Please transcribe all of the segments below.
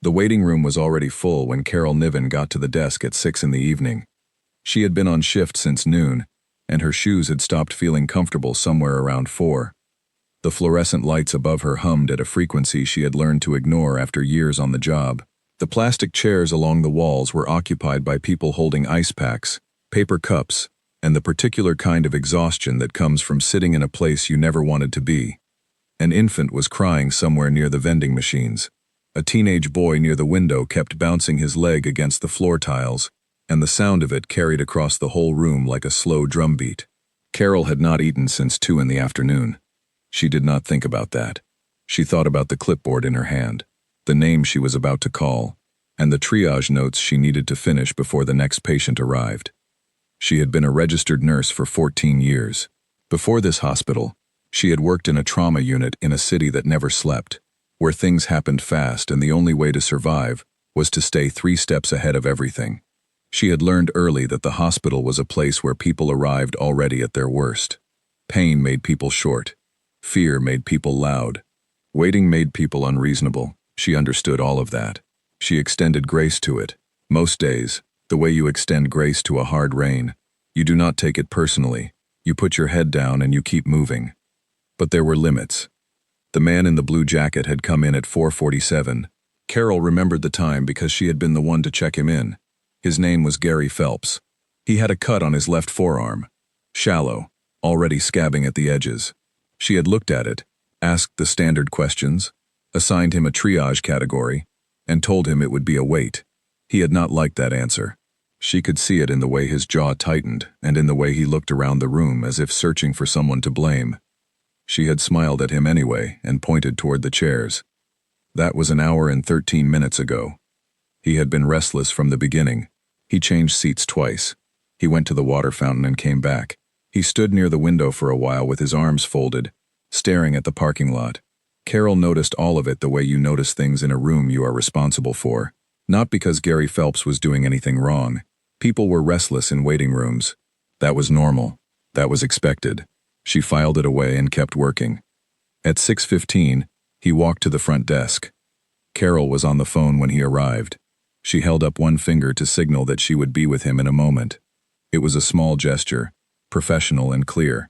The waiting room was already full when Carol Niven got to the desk at 6 in the evening. She had been on shift since noon, and her shoes had stopped feeling comfortable somewhere around 4. The fluorescent lights above her hummed at a frequency she had learned to ignore after years on the job. The plastic chairs along the walls were occupied by people holding ice packs, paper cups, and the particular kind of exhaustion that comes from sitting in a place you never wanted to be. An infant was crying somewhere near the vending machines. A teenage boy near the window kept bouncing his leg against the floor tiles, and the sound of it carried across the whole room like a slow drumbeat. Carol had not eaten since 2 in the afternoon. She did not think about that. She thought about the clipboard in her hand, the name she was about to call, and the triage notes she needed to finish before the next patient arrived. She had been a registered nurse for 14 years. Before this hospital, she had worked in a trauma unit in a city that never slept, where things happened fast and the only way to survive was to stay 3 steps ahead of everything. She had learned early that the hospital was a place where people arrived already at their worst. Pain made people short. Fear made people loud. Waiting made people unreasonable. She understood all of that. She extended grace to it. Most days, the way you extend grace to a hard rain, you do not take it personally. You put your head down and you keep moving. But there were limits. The man in the blue jacket had come in at 4:47. Carol remembered the time because she had been the one to check him in. His name was Gary Phelps. He had a cut on his left forearm. Shallow, already scabbing at the edges. She had looked at it, asked the standard questions, assigned him a triage category, and told him it would be a wait. He had not liked that answer. She could see it in the way his jaw tightened and in the way he looked around the room as if searching for someone to blame. She had smiled at him anyway and pointed toward the chairs. That was an hour and 13 minutes ago. He had been restless from the beginning. He changed seats twice. He went to the water fountain and came back. He stood near the window for a while with his arms folded, staring at the parking lot. Carol noticed all of it the way you notice things in a room you are responsible for. Not because Gary Phelps was doing anything wrong. People were restless in waiting rooms. That was normal. That was expected. She filed it away and kept working. At 6:15, he walked to the front desk. Carol was on the phone when he arrived. She held up one finger to signal that she would be with him in a moment. It was a small gesture, professional and clear.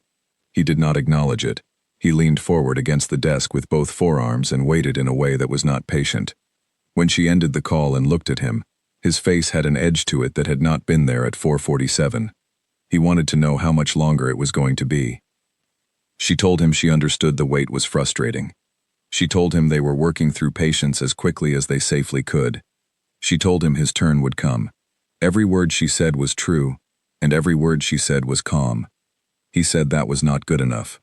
He did not acknowledge it. He leaned forward against the desk with both forearms and waited in a way that was not patient. When she ended the call and looked at him, his face had an edge to it that had not been there at 4:47. He wanted to know how much longer it was going to be. She told him she understood the wait was frustrating. She told him they were working through patients as quickly as they safely could. She told him his turn would come. Every word she said was true, and every word she said was calm. He said that was not good enough.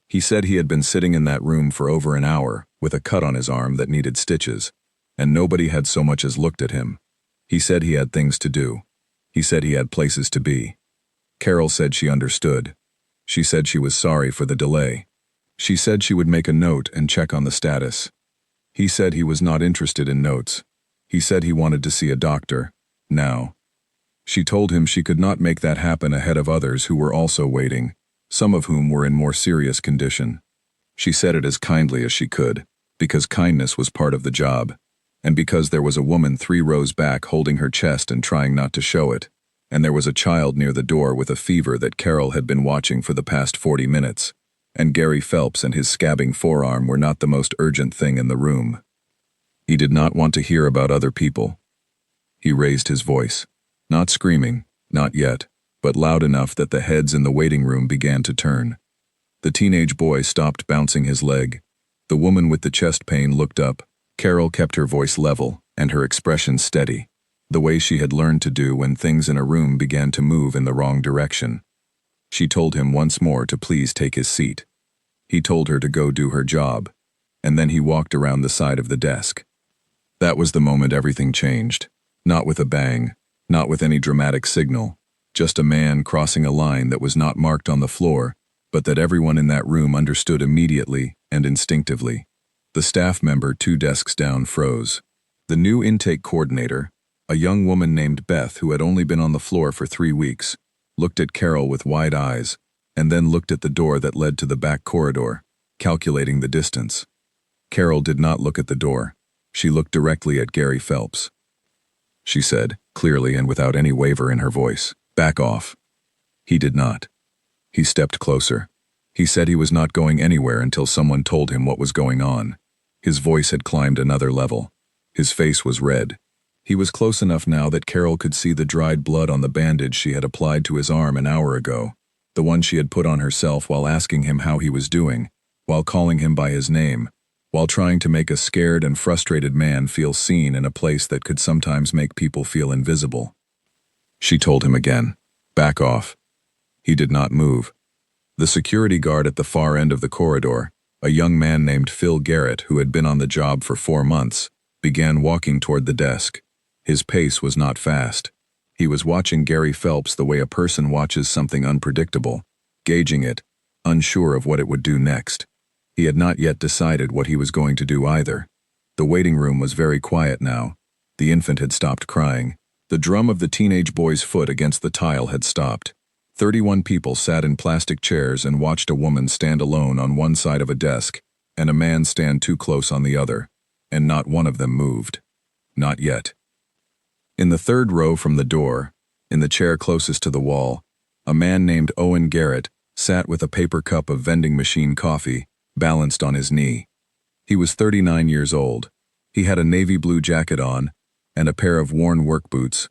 He said he had been sitting in that room for over an hour with a cut on his arm that needed stitches, and nobody had so much as looked at him. He said he had things to do. He said he had places to be. Carol said she understood. She said she was sorry for the delay. She said she would make a note and check on the status. He said he was not interested in notes. He said he wanted to see a doctor, now. She told him she could not make that happen ahead of others who were also waiting, some of whom were in more serious condition. She said it as kindly as she could, because kindness was part of the job, and because there was a woman 3 rows back holding her chest and trying not to show it, and there was a child near the door with a fever that Carol had been watching for the past 40 minutes, and Gary Phelps and his scabbing forearm were not the most urgent thing in the room. He did not want to hear about other people. He raised his voice, not screaming, not yet, but loud enough that the heads in the waiting room began to turn. The teenage boy stopped bouncing his leg. The woman with the chest pain looked up. Carol kept her voice level and her expression steady, the way she had learned to do when things in a room began to move in the wrong direction. She told him once more to please take his seat. He told her to go do her job, and then he walked around the side of the desk. That was the moment everything changed. Not with a bang, not with any dramatic signal, just a man crossing a line that was not marked on the floor, but that everyone in that room understood immediately and instinctively. The staff member 2 desks down froze. The new intake coordinator, a young woman named Beth who had only been on the floor for 3 weeks, looked at Carol with wide eyes, and then looked at the door that led to the back corridor, calculating the distance. Carol did not look at the door. She looked directly at Gary Phelps. She said, clearly and without any waver in her voice, "Back off." He did not. He stepped closer. He said he was not going anywhere until someone told him what was going on. His voice had climbed another level. His face was red. He was close enough now that Carol could see the dried blood on the bandage she had applied to his arm an hour ago, the one she had put on herself while asking him how he was doing, while calling him by his name, while trying to make a scared and frustrated man feel seen in a place that could sometimes make people feel invisible. She told him again, "Back off." He did not move. The security guard at the far end of the corridor, a young man named Phil Garrett who had been on the job for 4 months, began walking toward the desk. His pace was not fast. He was watching Gary Phelps the way a person watches something unpredictable, gauging it, unsure of what it would do next. He had not yet decided what he was going to do either. The waiting room was very quiet now. The infant had stopped crying. The drum of the teenage boy's foot against the tile had stopped. 31 people sat in plastic chairs and watched a woman stand alone on one side of a desk and a man stand too close on the other, and not one of them moved. Not yet. In the third row from the door, in the chair closest to the wall, a man named Owen Garrett sat with a paper cup of vending machine coffee balanced on his knee. He was 39 years old. He had a navy blue jacket on and a pair of worn work boots,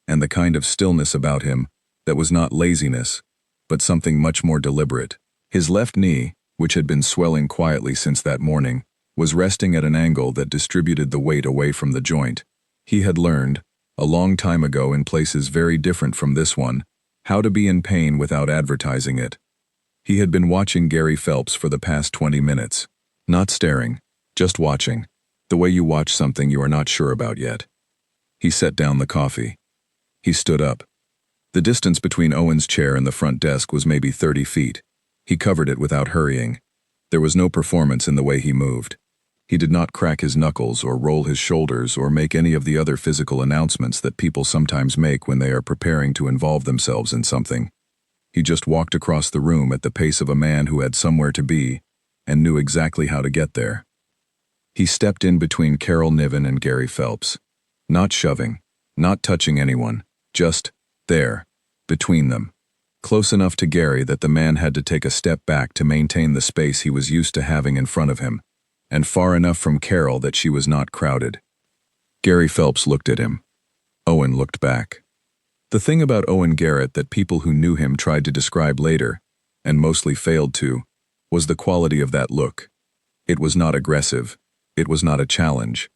and the kind of stillness about him that was not laziness, but something much more deliberate. His left knee, which had been swelling quietly since that morning, was resting at an angle that distributed the weight away from the joint. He had learned, a long time ago in places very different from this one, how to be in pain without advertising it. He had been watching Gary Phelps for the past 20 minutes. Not staring, just watching, the way you watch something you are not sure about yet. He set down the coffee. He stood up. The distance between Owen's chair and the front desk was maybe 30 feet. He covered it without hurrying. There was no performance in the way he moved. He did not crack his knuckles or roll his shoulders or make any of the other physical announcements that people sometimes make when they are preparing to involve themselves in something. He just walked across the room at the pace of a man who had somewhere to be and knew exactly how to get there. He stepped in between Carol Niven and Gary Phelps. Not shoving, not touching anyone, just there, between them. Close enough to Gary that the man had to take a step back to maintain the space he was used to having in front of him, and far enough from Carol that she was not crowded. Gary Phelps looked at him. Owen looked back. The thing about Owen Garrett that people who knew him tried to describe later, and mostly failed to, was the quality of that look. It was not aggressive. It was not a challenge.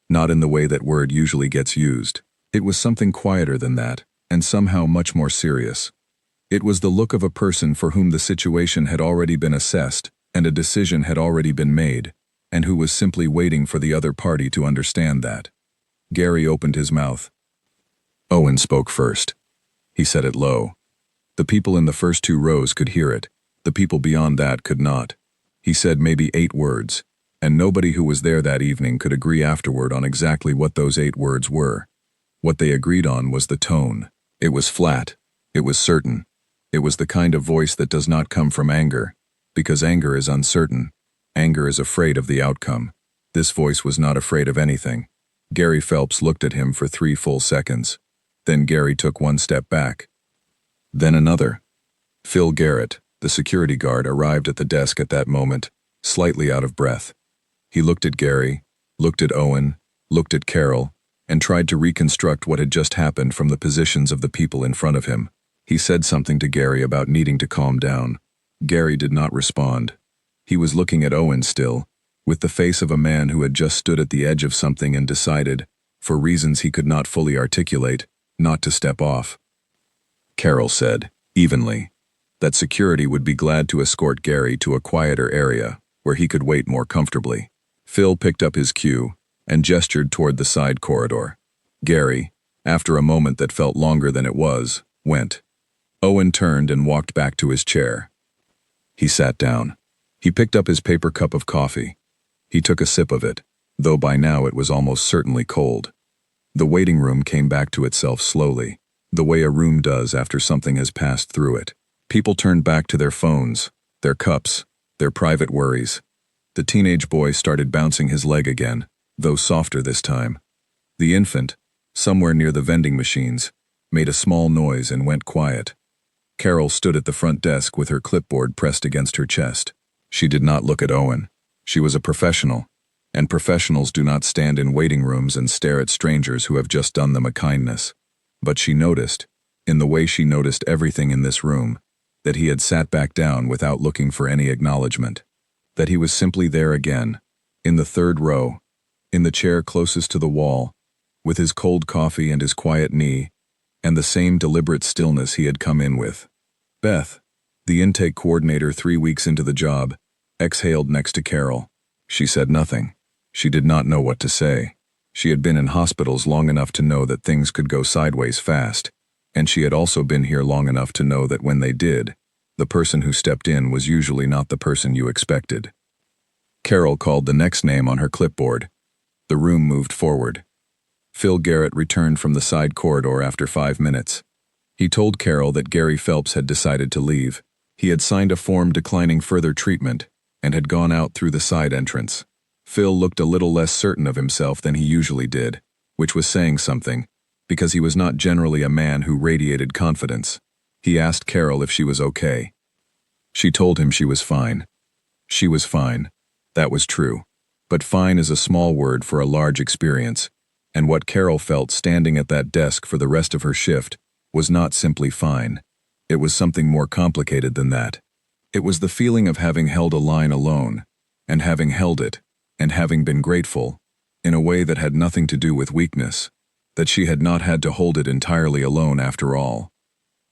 Not in the way that word usually gets used. It was something quieter than that, and somehow much more serious. It was the look of a person for whom the situation had already been assessed and a decision had already been made, and who was simply waiting for the other party to understand that. Gary opened his mouth. Owen spoke first. He said it low. The people in the first 2 rows could hear it. The people beyond that could not. He said maybe 8 words, and nobody who was there that evening could agree afterward on exactly what those 8 words were. What they agreed on was the tone. It was flat. It was certain. It was the kind of voice that does not come from anger, because anger is uncertain. Anger is afraid of the outcome. This voice was not afraid of anything. Gary Phelps looked at him for 3 full seconds. Then Gary took 1 step back. Then another. Phil Garrett, the security guard, arrived at the desk at that moment, slightly out of breath. He looked at Gary, looked at Owen, looked at Carol, and tried to reconstruct what had just happened from the positions of the people in front of him. He said something to Gary about needing to calm down. Gary did not respond. He was looking at Owen still, with the face of a man who had just stood at the edge of something and decided, for reasons he could not fully articulate, not to step off. Carol said, evenly, that security would be glad to escort Gary to a quieter area where he could wait more comfortably. Phil picked up his cue and gestured toward the side corridor. Gary, after a moment that felt longer than it was, went. Owen turned and walked back to his chair. He sat down. He picked up his paper cup of coffee. He took a sip of it, though by now it was almost certainly cold. The waiting room came back to itself slowly, the way a room does after something has passed through it. People turned back to their phones, their cups, their private worries. The teenage boy started bouncing his leg again. though softer this time. The infant, somewhere near the vending machines, made a small noise and went quiet. Carol stood at the front desk with her clipboard pressed against her chest. She did not look at Owen. She was a professional, and professionals do not stand in waiting rooms and stare at strangers who have just done them a kindness. But she noticed, in the way she noticed everything in this room, that he had sat back down without looking for any acknowledgement. That he was simply there again, in the third row, in the chair closest to the wall, with his cold coffee and his quiet knee, and the same deliberate stillness he had come in with. Beth, the intake coordinator 3 weeks into the job, exhaled next to Carol. She said nothing. She did not know what to say. She had been in hospitals long enough to know that things could go sideways fast, and she had also been here long enough to know that when they did, the person who stepped in was usually not the person you expected. Carol called the next name on her clipboard. The room moved forward. Phil Garrett returned from the side corridor after 5 minutes. He told Carol that Gary Phelps had decided to leave. He had signed a form declining further treatment and had gone out through the side entrance. Phil looked a little less certain of himself than he usually did, which was saying something, because he was not generally a man who radiated confidence. He asked Carol if she was okay. She told him she was fine. She was fine. That was true. But fine is a small word for a large experience, and what Carol felt standing at that desk for the rest of her shift was not simply fine. It was something more complicated than that. It was the feeling of having held a line alone, and having held it, and having been grateful, in a way that had nothing to do with weakness, that she had not had to hold it entirely alone after all.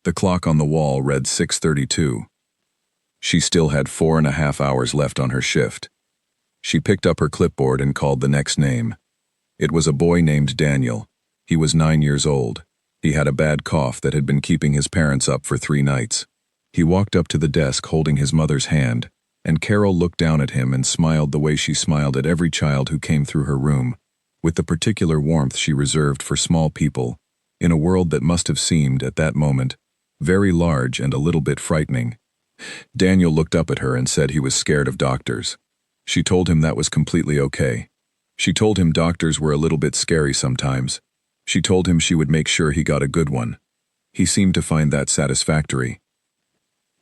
The clock on the wall read 6:32. She still had 4.5 hours left on her shift. She picked up her clipboard and called the next name. It was a boy named Daniel. He was 9 years old. He had a bad cough that had been keeping his parents up for 3 nights. He walked up to the desk holding his mother's hand, and Carol looked down at him and smiled the way she smiled at every child who came through her room, with the particular warmth she reserved for small people, in a world that must have seemed, at that moment, very large and a little bit frightening. Daniel looked up at her and said he was scared of doctors. She told him that was completely okay. She told him doctors were a little bit scary sometimes. She told him she would make sure he got a good one. He seemed to find that satisfactory.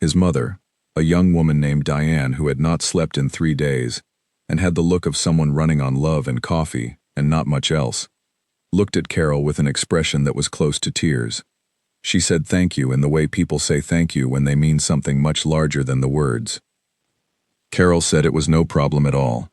His mother, a young woman named Diane who had not slept in 3 days, and had the look of someone running on love and coffee, and not much else, looked at Carol with an expression that was close to tears. She said thank you in the way people say thank you when they mean something much larger than the words. Carol said it was no problem at all.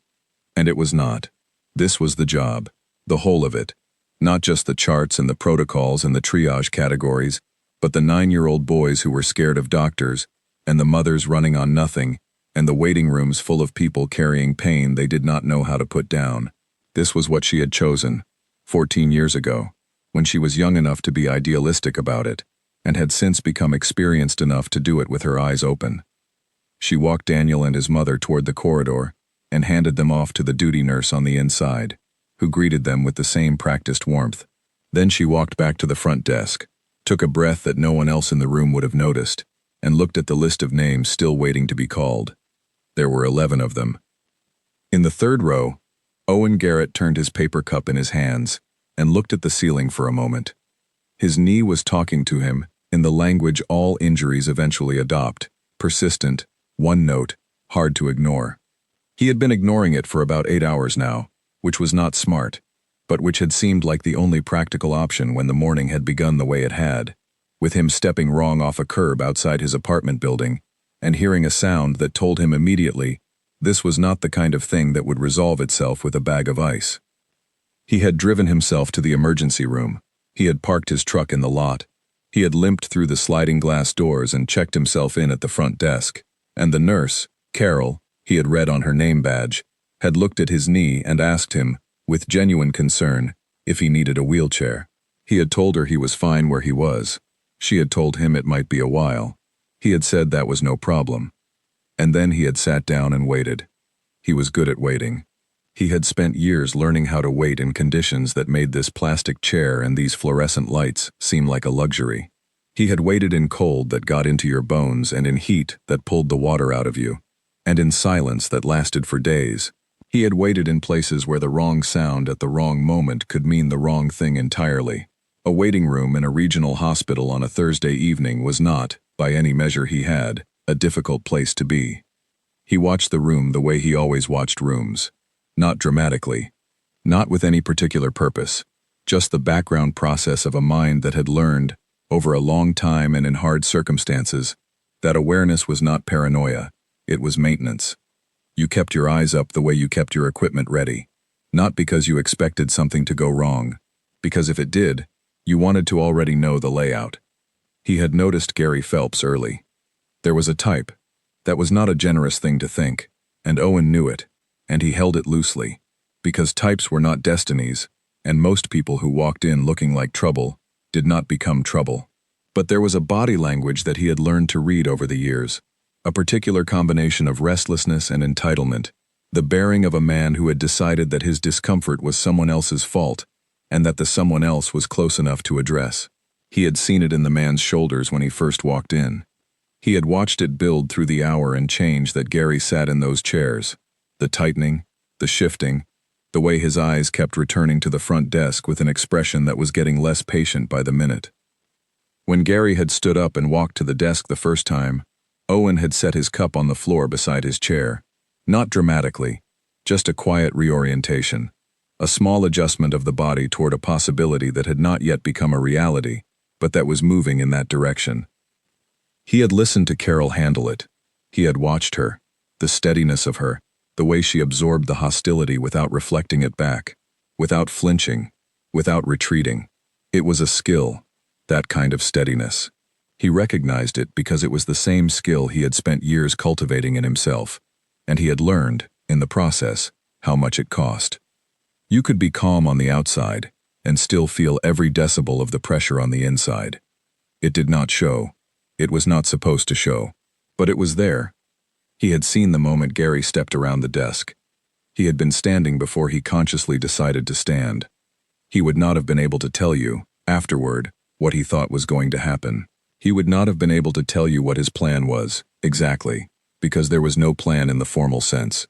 And it was not. This was the job, the whole of it. Not just the charts and the protocols and the triage categories, but the 9-year-old boys who were scared of doctors, and the mothers running on nothing, and the waiting rooms full of people carrying pain they did not know how to put down. This was what she had chosen, 14 years ago, when she was young enough to be idealistic about it, and had since become experienced enough to do it with her eyes open. She walked Daniel and his mother toward the corridor, and handed them off to the duty nurse on the inside, who greeted them with the same practiced warmth. Then she walked back to the front desk, took a breath that no one else in the room would have noticed, and looked at the list of names still waiting to be called. There were 11 of them. In the third row, Owen Garrett turned his paper cup in his hands and looked at the ceiling for a moment. His knee was talking to him in the language all injuries eventually adopt, persistent, one note, hard to ignore. He had been ignoring it for about 8 hours now, which was not smart, but which had seemed like the only practical option when the morning had begun the way it had, with him stepping wrong off a curb outside his apartment building, and hearing a sound that told him immediately this was not the kind of thing that would resolve itself with a bag of ice. He had driven himself to the emergency room. He had parked his truck in the lot. He had limped through the sliding glass doors and checked himself in at the front desk, and the nurse, Carol, he had read on her name badge, had looked at his knee and asked him, with genuine concern, if he needed a wheelchair. He had told her he was fine where he was. She had told him it might be a while. He had said that was no problem. And then he had sat down and waited. He was good at waiting. He had spent years learning how to wait in conditions that made this plastic chair and these fluorescent lights seem like a luxury. He had waited in cold that got into your bones and in heat that pulled the water out of you, and in silence that lasted for days, He had waited in places where the wrong sound at the wrong moment could mean the wrong thing entirely. A waiting room in a regional hospital on a Thursday evening was not, by any measure he had, a difficult place to be. He watched the room the way he always watched rooms. Not dramatically. Not with any particular purpose. Just the background process of a mind that had learned, over a long time and in hard circumstances, that awareness was not paranoia, it was maintenance. You kept your eyes up the way you kept your equipment ready. Not because you expected something to go wrong, because if it did, you wanted to already know the layout. He had noticed Gary Phelps early. There was a type. That was not a generous thing to think, and Owen knew it, and he held it loosely, because types were not destinies, and most people who walked in looking like trouble did not become trouble. But there was a body language that he had learned to read over the years, a particular combination of restlessness and entitlement, the bearing of a man who had decided that his discomfort was someone else's fault, and that the someone else was close enough to address. He had seen it in the man's shoulders when he first walked in. He had watched it build through the hour and change that Gary sat in those chairs, the tightening, the shifting, the way his eyes kept returning to the front desk with an expression that was getting less patient by the minute. When Gary had stood up and walked to the desk the first time, Owen had set his cup on the floor beside his chair. Not dramatically, just a quiet reorientation, a small adjustment of the body toward a possibility that had not yet become a reality, but that was moving in that direction. He had listened to Carol handle it. He had watched her, the steadiness of her, the way she absorbed the hostility without reflecting it back, without flinching, without retreating. It was a skill, that kind of steadiness. He recognized it because it was the same skill he had spent years cultivating in himself, and he had learned, in the process, how much it cost. You could be calm on the outside and still feel every decibel of the pressure on the inside. It did not show. It was not supposed to show, but it was there. He had seen the moment Gary stepped around the desk. He had been standing before he consciously decided to stand. He would not have been able to tell you, afterward, what he thought was going to happen. He would not have been able to tell you what his plan was, exactly, because there was no plan in the formal sense.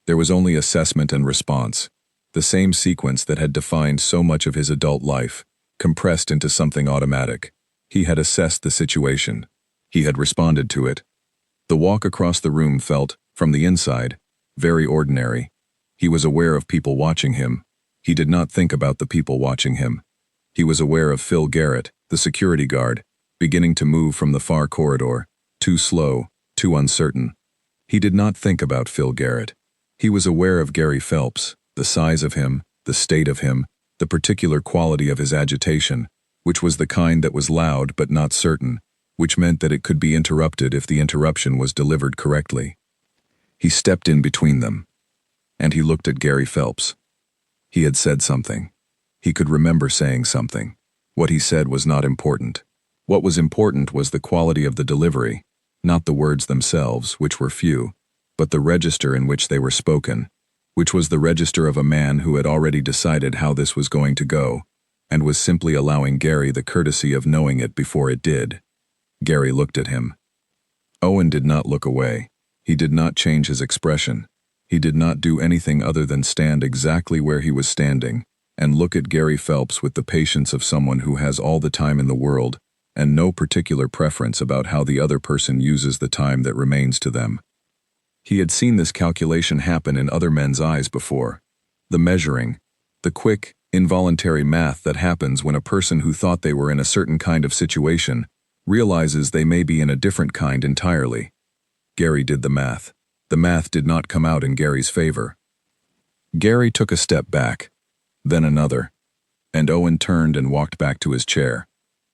There was only assessment and response, the same sequence that had defined so much of his adult life, compressed into something automatic. He had assessed the situation. He had responded to it. The walk across the room felt, from the inside, very ordinary. He was aware of people watching him. He did not think about the people watching him. He was aware of Phil Garrett, the security guard, beginning to move from the far corridor, too slow, too uncertain. He did not think about Phil Garrett. He was aware of Gary Phelps, the size of him, the state of him, the particular quality of his agitation, which was the kind that was loud but not certain, which meant that it could be interrupted if the interruption was delivered correctly. He stepped in between them, and he looked at Gary Phelps. He had said something. He could remember saying something. What he said was not important. What was important was the quality of the delivery, not the words themselves, which were few, but the register in which they were spoken, which was the register of a man who had already decided how this was going to go, and was simply allowing Gary the courtesy of knowing it before it did. Gary looked at him. Owen did not look away. He did not change his expression. He did not do anything other than stand exactly where he was standing and look at Gary Phelps with the patience of someone who has all the time in the world and no particular preference about how the other person uses the time that remains to them. He had seen this calculation happen in other men's eyes before. The measuring, the quick, involuntary math that happens when a person who thought they were in a certain kind of situation realizes they may be in a different kind entirely. Gary did the math. The math did not come out in Gary's favor. Gary took a step back, then another, and Owen turned and walked back to his chair.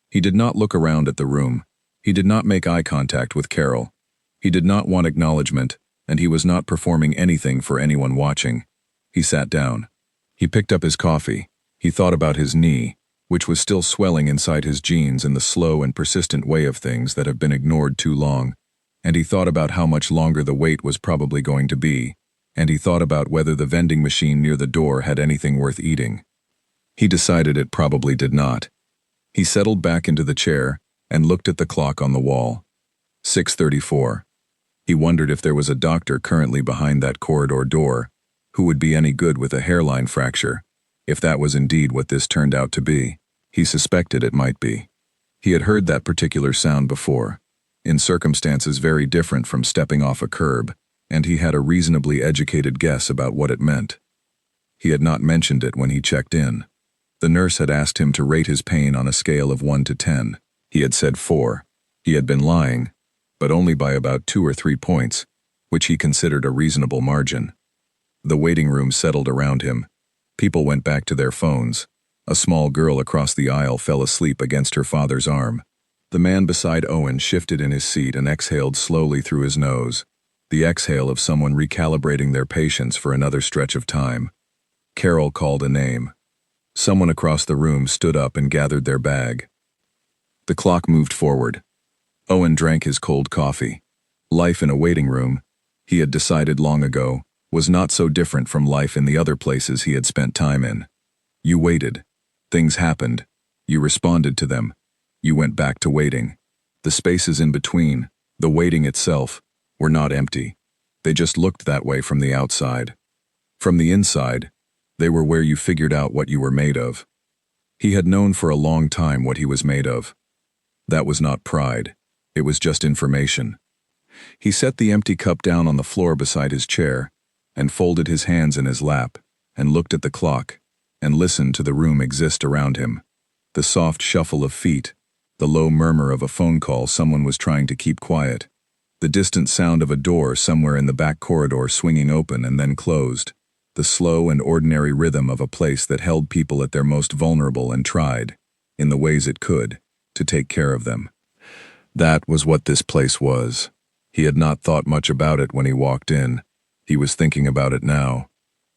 He did not look around at the room. He did not make eye contact with Carol. He did not want acknowledgement, and he was not performing anything for anyone watching. He sat down. He picked up his coffee. He thought about his knee, which was still swelling inside his jeans in the slow and persistent way of things that have been ignored too long, and he thought about how much longer the wait was probably going to be, and he thought about whether the vending machine near the door had anything worth eating. He decided it probably did not. He settled back into the chair and looked at the clock on the wall. 6:34. He wondered if there was a doctor currently behind that corridor door, Who would be any good with a hairline fracture, if that was indeed what this turned out to be? He suspected it might be. He had heard that particular sound before, in circumstances very different from stepping off a curb, and he had a reasonably educated guess about what it meant. He had not mentioned it when he checked in. The nurse had asked him to rate his pain on a scale of 1 to 10. He had said 4. He had been lying, but only by about 2 or 3 points, which he considered a reasonable margin. The waiting room settled around him. People went back to their phones. A small girl across the aisle fell asleep against her father's arm. The man beside Owen shifted in his seat and exhaled slowly through his nose, the exhale of someone recalibrating their patience for another stretch of time. Carol called a name. Someone across the room stood up and gathered their bag. The clock moved forward. Owen drank his cold coffee. Life in a waiting room, he had decided long ago, was not so different from life in the other places he had spent time in. You waited. Things happened. You responded to them. You went back to waiting. The spaces in between, the waiting itself, were not empty. They just looked that way from the outside. From the inside, they were where you figured out what you were made of. He had known for a long time what he was made of. That was not pride. It was just information. He set the empty cup down on the floor beside his chair, and folded his hands in his lap, and looked at the clock, and listened to the room exist around him. The soft shuffle of feet, the low murmur of a phone call someone was trying to keep quiet, the distant sound of a door somewhere in the back corridor swinging open and then closed, the slow and ordinary rhythm of a place that held people at their most vulnerable and tried, in the ways it could, to take care of them. That was what this place was. He had not thought much about it when he walked in. He was thinking about it now.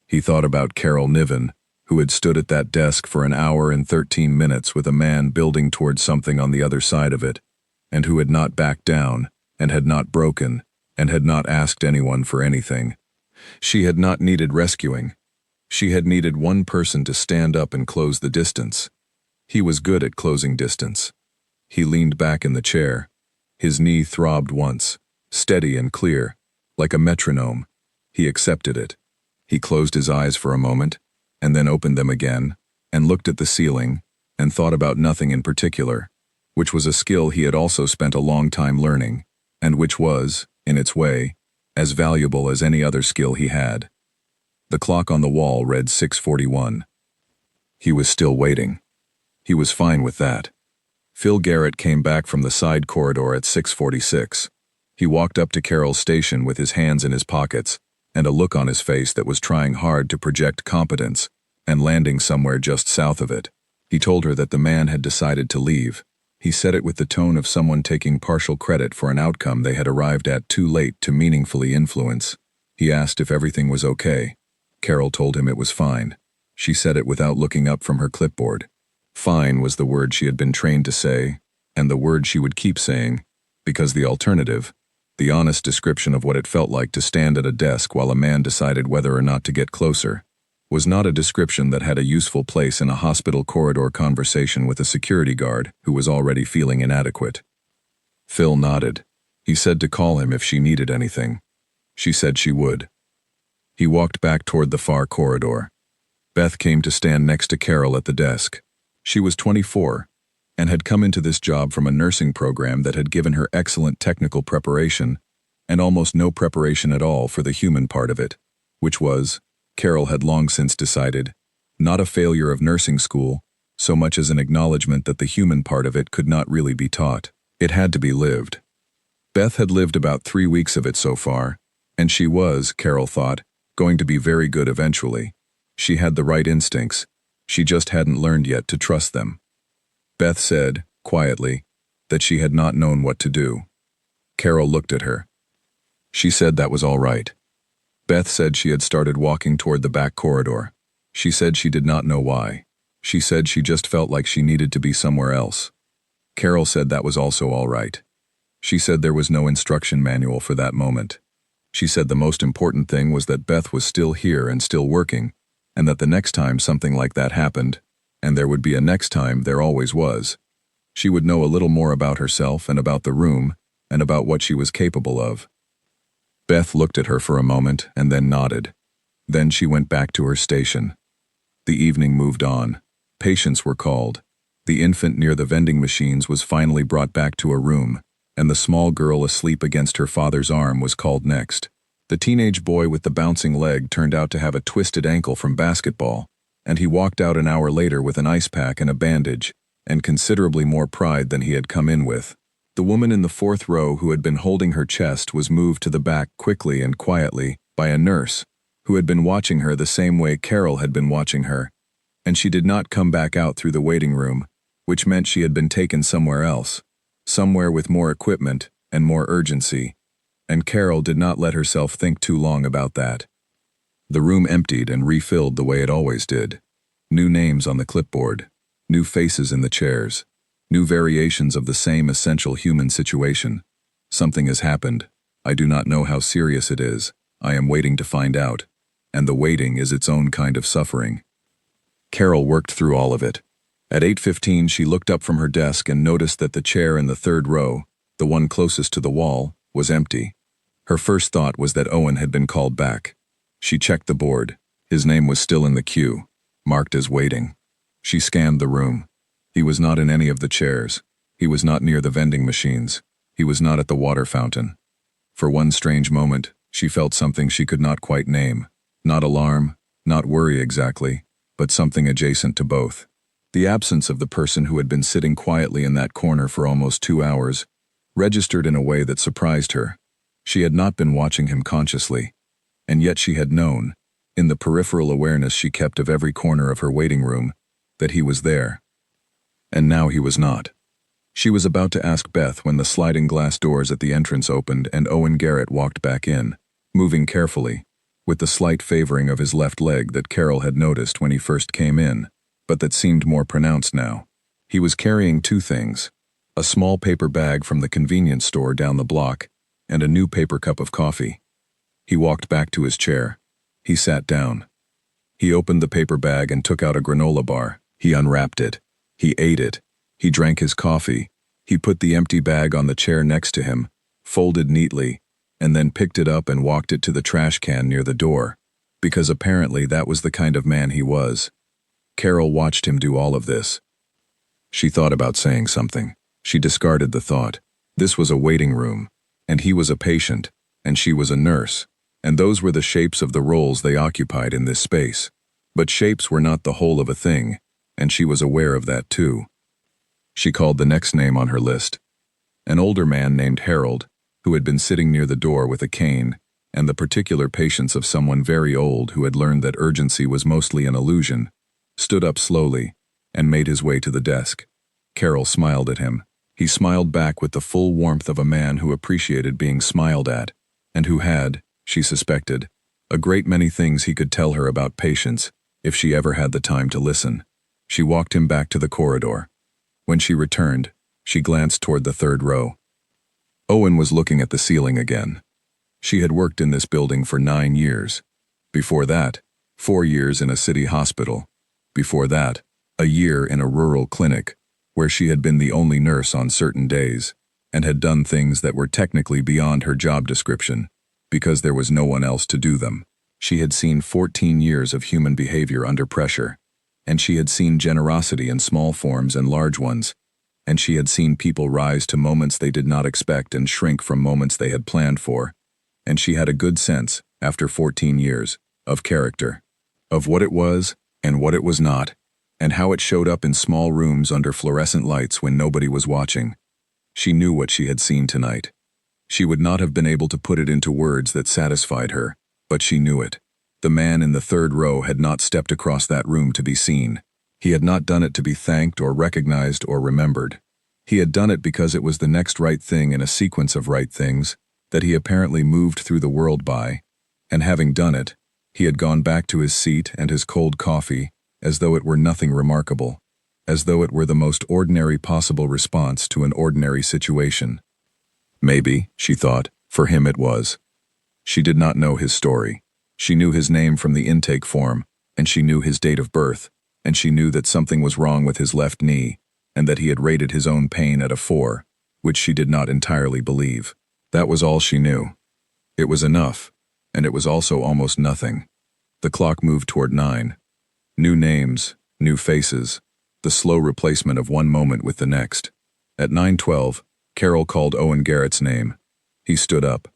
He thought about Carol Niven, who had stood at that desk for an hour and 13 minutes with a man building towards something on the other side of it, and who had not backed down, and had not broken, and had not asked anyone for anything. She had not needed rescuing. She had needed one person to stand up and close the distance. He was good at closing distance. He leaned back in the chair. His knee throbbed once, steady and clear, like a metronome. He accepted it. He closed his eyes for a moment, and then opened them again, and looked at the ceiling, and thought about nothing in particular, which was a skill he had also spent a long time learning, and which was, in its way, as valuable as any other skill he had. The clock on the wall read 6:41. He was still waiting. He was fine with that. Phil Garrett came back from the side corridor at 6:46. He walked up to Carol's station with his hands in his pockets, and a look on his face that was trying hard to project competence, and landing somewhere just south of it. He told her that the man had decided to leave. He said it with the tone of someone taking partial credit for an outcome they had arrived at too late to meaningfully influence. He asked if everything was okay. Carol told him it was fine. She said it without looking up from her clipboard. Fine was the word she had been trained to say, and the word she would keep saying, because the alternative, the honest description of what it felt like to stand at a desk while a man decided whether or not to get closer, was not a description that had a useful place in a hospital corridor conversation with a security guard who was already feeling inadequate. Phil nodded. He said to call him if she needed anything. She said she would. He walked back toward the far corridor. Beth came to stand next to Carol at the desk. She was 24, and had come into this job from a nursing program that had given her excellent technical preparation, and almost no preparation at all for the human part of it, which was, Carol had long since decided, not a failure of nursing school, so much as an acknowledgement that the human part of it could not really be taught. It had to be lived. Beth had lived about 3 weeks of it so far, and she was, Carol thought, going to be very good eventually. She had the right instincts. She just hadn't learned yet to trust them. Beth said, quietly, that she had not known what to do. Carol looked at her. She said that was all right. Beth said she had started walking toward the back corridor. She said she did not know why. She said she just felt like she needed to be somewhere else. Carol said that was also all right. She said there was no instruction manual for that moment. She said the most important thing was that Beth was still here and still working, and that the next time something like that happened, and there would be a next time there always was, she would know a little more about herself and about the room and about what she was capable of. Beth looked at her for a moment and then nodded. Then she went back to her station. The evening moved on. Patients were called. The infant near the vending machines was finally brought back to a room, and the small girl asleep against her father's arm was called next. The teenage boy with the bouncing leg turned out to have a twisted ankle from basketball, and he walked out an hour later with an ice pack and a bandage, and considerably more pride than he had come in with. The woman in the fourth row who had been holding her chest was moved to the back quickly and quietly by a nurse, who had been watching her the same way Carol had been watching her, and she did not come back out through the waiting room, which meant she had been taken somewhere else, somewhere with more equipment and more urgency, and Carol did not let herself think too long about that. The room emptied and refilled the way it always did. New names on the clipboard, new faces in the chairs, new variations of the same essential human situation. Something has happened. I do not know how serious it is. I am waiting to find out. And the waiting is its own kind of suffering. Carol worked through all of it. At 8:15 she looked up from her desk and noticed that the chair in the third row, the one closest to the wall, was empty. Her first thought was that Owen had been called back. She checked the board. His name was still in the queue, marked as waiting. She scanned the room. He was not in any of the chairs. He was not near the vending machines. He was not at the water fountain. For one strange moment, she felt something she could not quite name. Not alarm, not worry exactly, but something adjacent to both. The absence of the person who had been sitting quietly in that corner for almost 2 hours registered in a way that surprised her. She had not been watching him consciously, and yet she had known, in the peripheral awareness she kept of every corner of her waiting room, that he was there. And now he was not. She was about to ask Beth when the sliding glass doors at the entrance opened and Owen Garrett walked back in, moving carefully, with the slight favoring of his left leg that Carol had noticed when he first came in, but that seemed more pronounced now. He was carrying two things: a small paper bag from the convenience store down the block and a new paper cup of coffee. He walked back to his chair. He sat down. He opened the paper bag and took out a granola bar. He unwrapped it. He ate it. He drank his coffee. He put the empty bag on the chair next to him, folded neatly, and then picked it up and walked it to the trash can near the door, because apparently that was the kind of man he was. Carol watched him do all of this. She thought about saying something. She discarded the thought. This was a waiting room, and he was a patient, and she was a nurse, and those were the shapes of the roles they occupied in this space. But shapes were not the whole of a thing, and she was aware of that too. She called the next name on her list. An older man named Harold, who had been sitting near the door with a cane, and the particular patience of someone very old who had learned that urgency was mostly an illusion, stood up slowly and made his way to the desk. Carol smiled at him. He smiled back with the full warmth of a man who appreciated being smiled at, and who had, she suspected, a great many things he could tell her about patience if she ever had the time to listen. She walked him back to the corridor. When she returned, she glanced toward the third row. Owen was looking at the ceiling again. She had worked in this building for 9 years. Before that, 4 years in a city hospital. Before that, a year in a rural clinic, where she had been the only nurse on certain days, and had done things that were technically beyond her job description, because there was no one else to do them. She had seen 14 years of human behavior under pressure, and she had seen generosity in small forms and large ones, and she had seen people rise to moments they did not expect and shrink from moments they had planned for, and she had a good sense, after 14 years, of character, of what it was and what it was not, and how it showed up in small rooms under fluorescent lights when nobody was watching. She knew what she had seen tonight. She would not have been able to put it into words that satisfied her, but she knew it. The man in the third row had not stepped across that room to be seen. He had not done it to be thanked or recognized or remembered. He had done it because it was the next right thing in a sequence of right things that he apparently moved through the world by, and having done it, he had gone back to his seat and his cold coffee as though it were nothing remarkable, as though it were the most ordinary possible response to an ordinary situation. Maybe, she thought, for him it was. She did not know his story. She knew his name from the intake form, and she knew his date of birth, and she knew that something was wrong with his left knee, and that he had rated his own pain at a 4, which she did not entirely believe. That was all she knew. It was enough, and it was also almost nothing. The clock moved toward 9. New names, new faces, the slow replacement of one moment with the next. At 9:12, Carol called Owen Garrett's name. He stood up.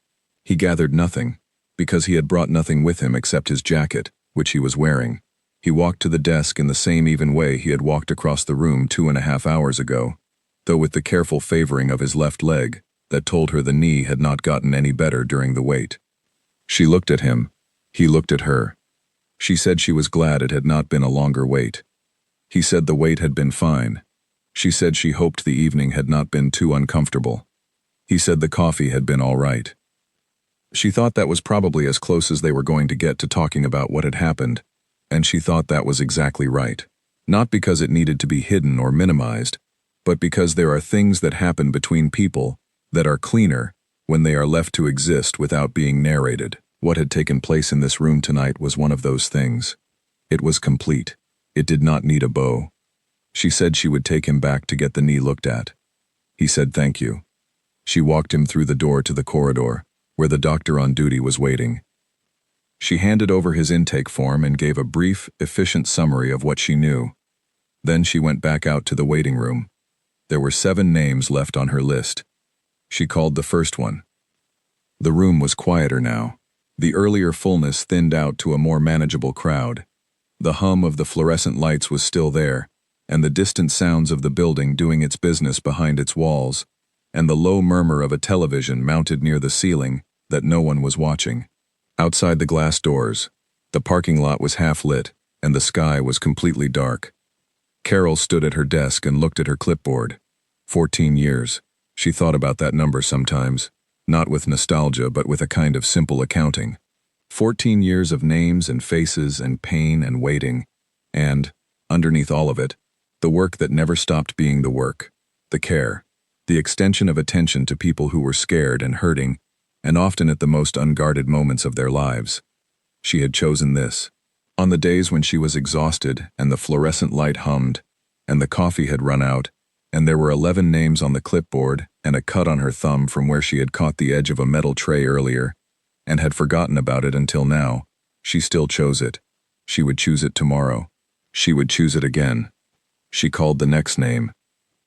He gathered nothing, because he had brought nothing with him except his jacket, which he was wearing. He walked to the desk in the same even way he had walked across the room 2.5 hours ago, though with the careful favoring of his left leg that told her the knee had not gotten any better during the wait. She looked at him. He looked at her. She said she was glad it had not been a longer wait. He said the wait had been fine. She said she hoped the evening had not been too uncomfortable. He said the coffee had been all right. She thought that was probably as close as they were going to get to talking about what had happened, and she thought that was exactly right. Not because it needed to be hidden or minimized, but because there are things that happen between people that are cleaner when they are left to exist without being narrated. What had taken place in this room tonight was one of those things. It was complete. It did not need a bow. She said she would take him back to get the knee looked at. He said thank you. She walked him through the door to the corridor, where the doctor on duty was waiting. She handed over his intake form and gave a brief, efficient summary of what she knew. Then she went back out to the waiting room. There were 7 names left on her list. She called the first one. The room was quieter now. The earlier fullness thinned out to a more manageable crowd. The hum of the fluorescent lights was still there, and the distant sounds of the building doing its business behind its walls, and the low murmur of a television mounted near the ceiling that no one was watching. Outside the glass doors, the parking lot was half lit, and the sky was completely dark. Carol stood at her desk and looked at her clipboard. 14 years. She thought about that number sometimes, not with nostalgia but with a kind of simple accounting. 14 years of names and faces and pain and waiting, and, underneath all of it, the work that never stopped being the work, the care, the extension of attention to people who were scared and hurting, and often at the most unguarded moments of their lives. She had chosen this. On the days when she was exhausted and the fluorescent light hummed, and the coffee had run out, and there were 11 names on the clipboard and a cut on her thumb from where she had caught the edge of a metal tray earlier, and had forgotten about it until now, she still chose it. She would choose it tomorrow. She would choose it again. She called the next name.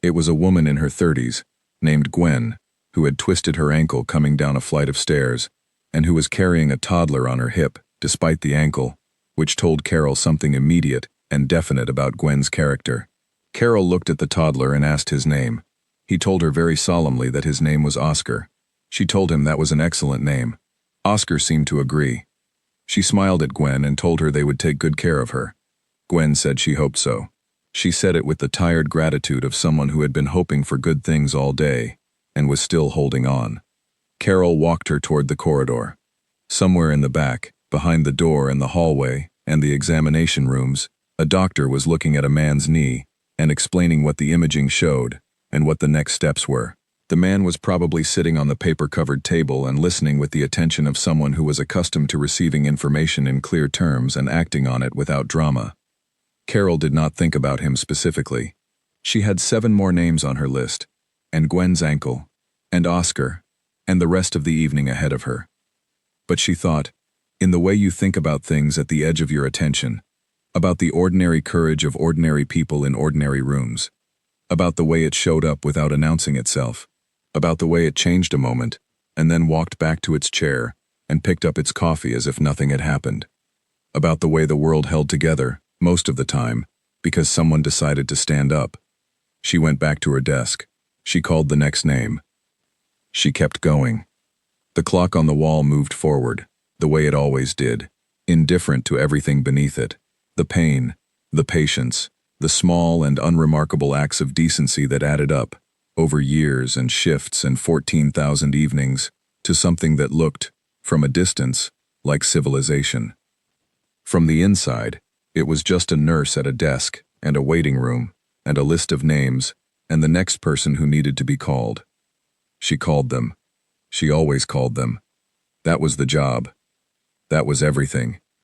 It was a woman in her 30s, named Gwen, who had twisted her ankle coming down a flight of stairs, and who was carrying a toddler on her hip, despite the ankle, which told Carol something immediate and definite about Gwen's character. Carol looked at the toddler and asked his name. He told her very solemnly that his name was Oscar. She told him that was an excellent name. Oscar seemed to agree. She smiled at Gwen and told her they would take good care of her. Gwen said she hoped so. She said it with the tired gratitude of someone who had been hoping for good things all day, and was still holding on. Carol walked her toward the corridor. Somewhere in the back, behind the door and the hallway and the examination rooms, a doctor was looking at a man's knee and explaining what the imaging showed and what the next steps were. The man was probably sitting on the paper-covered table and listening with the attention of someone who was accustomed to receiving information in clear terms and acting on it without drama. Carol did not think about him specifically. She had 7 more names on her list, and Gwen's ankle, and Oscar, and the rest of the evening ahead of her. But she thought, in the way you think about things at the edge of your attention, about the ordinary courage of ordinary people in ordinary rooms, about the way it showed up without announcing itself, about the way it changed a moment, and then walked back to its chair and picked up its coffee as if nothing had happened, about the way the world held together, most of the time, because someone decided to stand up. She went back to her desk. She called the next name. She kept going. The clock on the wall moved forward, the way it always did, indifferent to everything beneath it, the pain, the patience, the small and unremarkable acts of decency that added up, over years and shifts and 14,000 evenings, to something that looked, from a distance, like civilization. From the inside, it was just a nurse at a desk, and a waiting room, and a list of names, and the next person who needed to be called. She called them. She always called them. That was the job. That was everything.